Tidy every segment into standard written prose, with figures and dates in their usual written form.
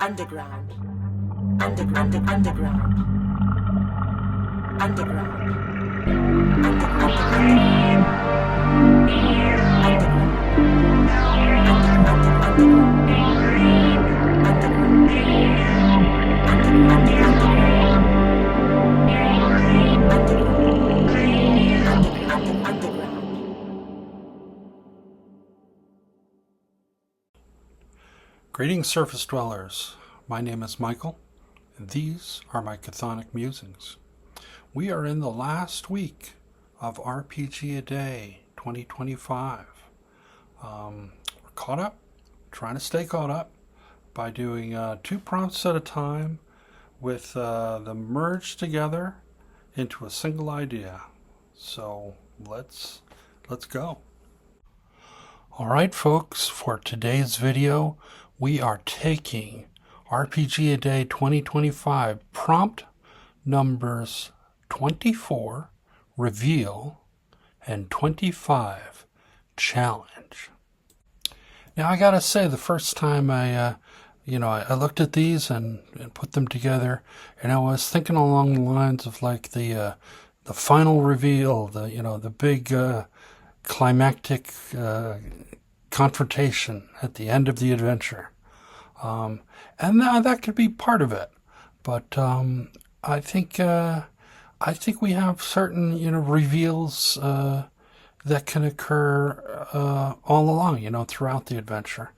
Underground. Underground. Underground. Underground. Greetings, surface dwellers. My name is Michael, and these are my chthonic musings. We are in the last week of RPG A Day 2025. We're caught up, trying to stay caught up by doing 2 prompts at a time with them merged together into a single idea. So let's go. All right, folks, for today's video, we are taking RPG A Day 2025 prompt numbers 24, reveal, and 25, challenge. Now, I gotta say, the first time I looked at these and put them together, and I was thinking along the lines of like the final reveal, the big climactic confrontation at the end of the adventure, and that could be part of it. But I think we have certain reveals that can occur all along, throughout the adventure.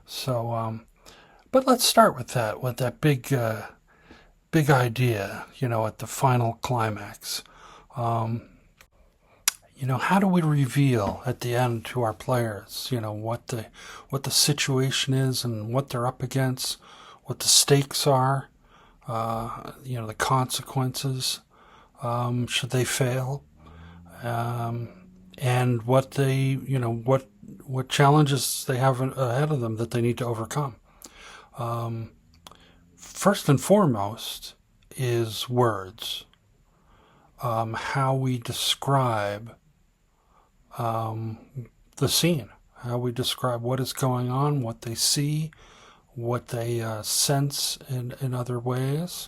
So, but let's start with that big idea, at the final climax. How do we reveal at the end to our players, what the situation is and what they're up against, what the stakes are, the consequences, should they fail, and what they, what challenges they have ahead of them that they need to overcome. First and foremost is words, how we describe the scene, how we describe what is going on, what they see, what they sense in other ways.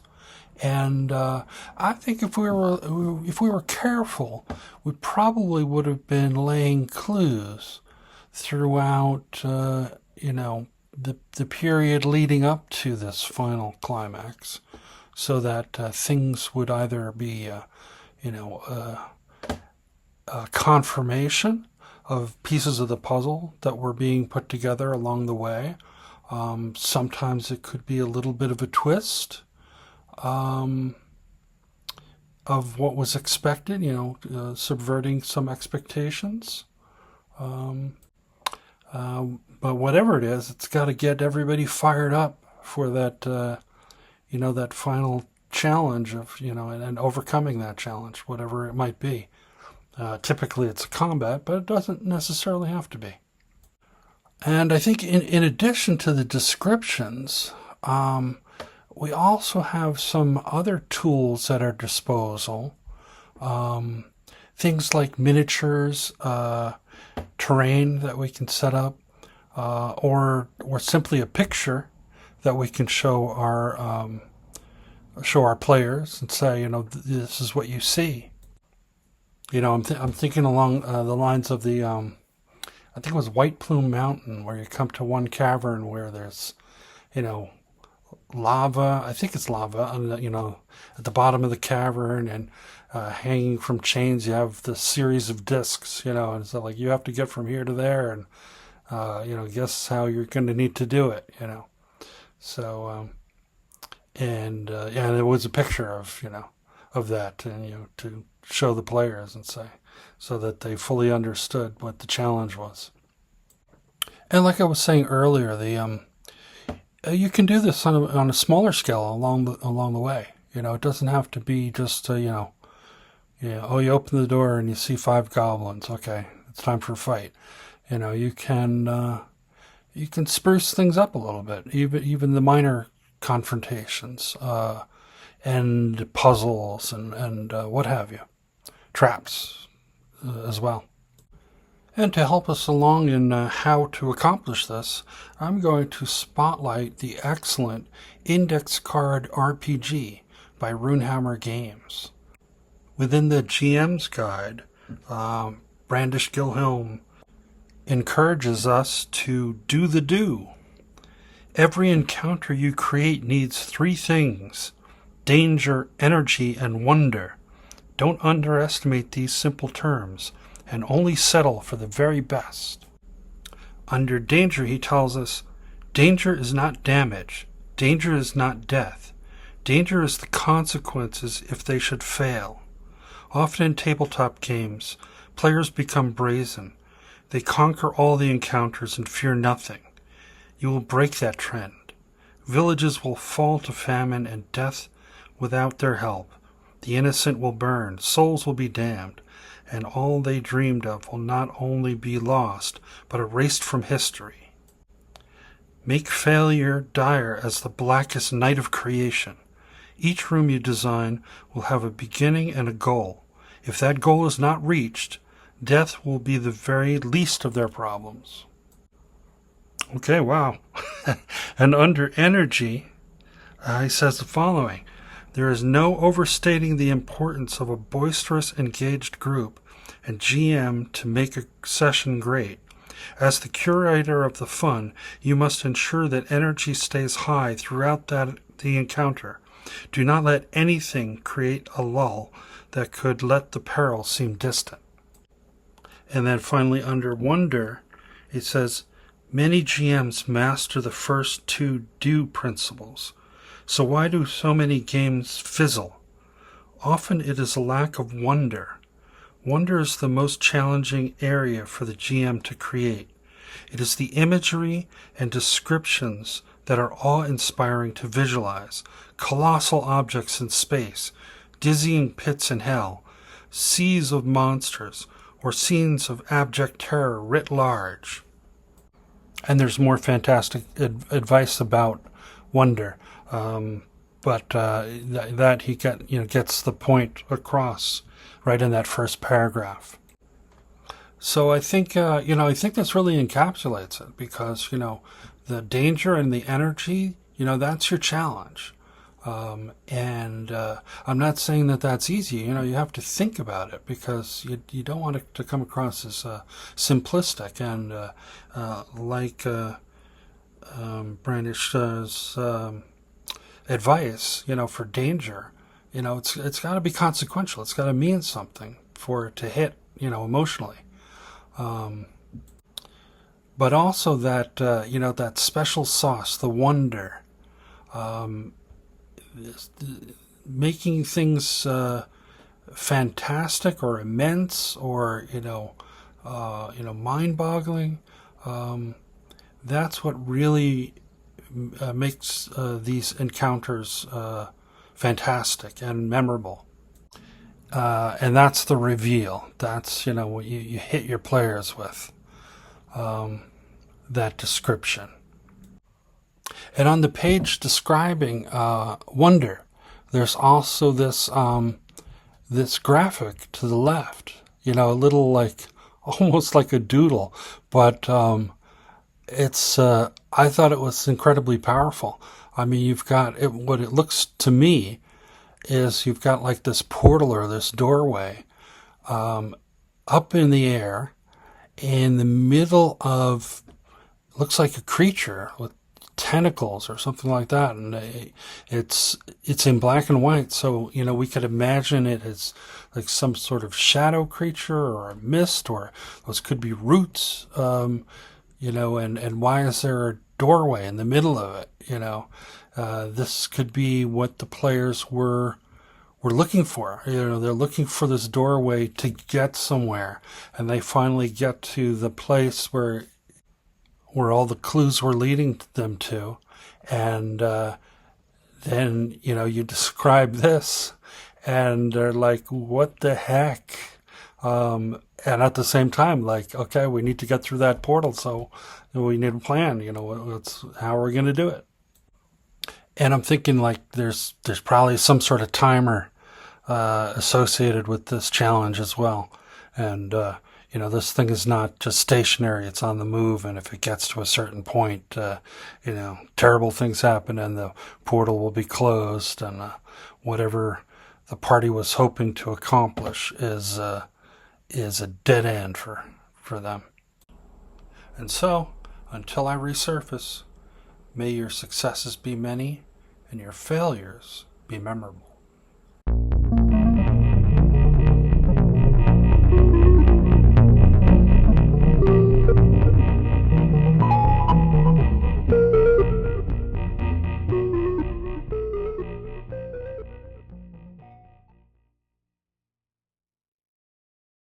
And I think if we were careful, we probably would have been laying clues throughout the period leading up to this final climax, so that things would either be a confirmation of pieces of the puzzle that were being put together along the way. Sometimes it could be a little bit of a twist of what was expected, subverting some expectations. But whatever it is, it's got to get everybody fired up for that, that final challenge of, and overcoming that challenge, whatever it might be. Typically it's a combat, but it doesn't necessarily have to be. And I think in addition to the descriptions, we also have some other tools at our disposal. Things like miniatures, terrain that we can set up, or simply a picture that we can show our players and say, this is what you see. I'm thinking along the lines of the, I think it was White Plume Mountain, where you come to one cavern where there's, lava. I think it's lava, at the bottom of the cavern, and hanging from chains, you have the series of discs, and so like you have to get from here to there, and guess how you're going to need to do it, So, and there was a picture of that, and to show the players and say, so that they fully understood what the challenge was. And like I was saying earlier, you can do this on a smaller scale along the way. It doesn't have to be just you open the door and you see 5 goblins. Okay, it's time for a fight. You can spruce things up a little bit, even the minor confrontations, and puzzles and what have you, traps as well. And to help us along in how to accomplish this, I'm going to spotlight the excellent Index Card RPG by Runehammer Games. Within the GM's Guide, Brandish Gilhelm encourages us to do the do. Every encounter you create needs 3 things: danger, energy, and wonder. Don't underestimate these simple terms, and only settle for the very best. Under danger, he tells us, danger is not damage. Danger is not death. Danger is the consequences if they should fail. Often in tabletop games, players become brazen. They conquer all the encounters and fear nothing. You will break that trend. Villages will fall to famine and death without their help. The innocent will burn, souls will be damned, and all they dreamed of will not only be lost, but erased from history. Make failure dire as the blackest night of creation. Each room you design will have a beginning and a goal. If that goal is not reached, death will be the very least of their problems. Okay, wow. And under energy, he says the following: there is no overstating the importance of a boisterous, engaged group and GM to make a session great. As the curator of the fun, you must ensure that energy stays high throughout the encounter. Do not let anything create a lull that could let the peril seem distant. And then finally, under wonder, it says, many GMs master the first 2 do principles. So why do so many games fizzle? Often it is a lack of wonder. Wonder is the most challenging area for the GM to create. It is the imagery and descriptions that are awe-inspiring to visualize. Colossal objects in space, dizzying pits in hell, seas of monsters, or scenes of abject terror writ large. And there's more fantastic advice about wonder, but that he gets the point across right in that first paragraph. So I think this really encapsulates it, because the danger and the energy, that's your challenge. And I'm not saying that that's easy. You have to think about it, because you don't want it to come across as simplistic and like Brandish's advice. For danger, it's got to be consequential. It's got to mean something for it to hit, emotionally. But also that that special sauce, the wonder. Making things fantastic or immense or mind-boggling. That's what really makes these encounters fantastic and memorable. And that's the reveal. That's what you hit your players with, that description. And on the page describing wonder, there's also this this graphic to the left. A little almost like a doodle, but it's. I thought it was incredibly powerful. I mean, you've got it. What it looks to me is you've got like this portal or this doorway up in the air, in the middle of, looks like a creature with tentacles or something like that, and it's in black and white, so we could imagine it as like some sort of shadow creature or a mist, or those could be roots, and why is there a doorway in the middle of it? This could be what the players were looking for. They're looking for this doorway to get somewhere, and they finally get to the place where all the clues were leading them to. And then, you describe this, and they're like, what the heck? And at the same time, like, okay, we need to get through that portal, so we need a plan. How are we going to do it? And I'm thinking, like, there's probably some sort of timer associated with this challenge as well. And, this thing is not just stationary, it's on the move, and if it gets to a certain point, terrible things happen and the portal will be closed, and whatever the party was hoping to accomplish is a dead end for them. And so, until I resurface, may your successes be many and your failures be memorable.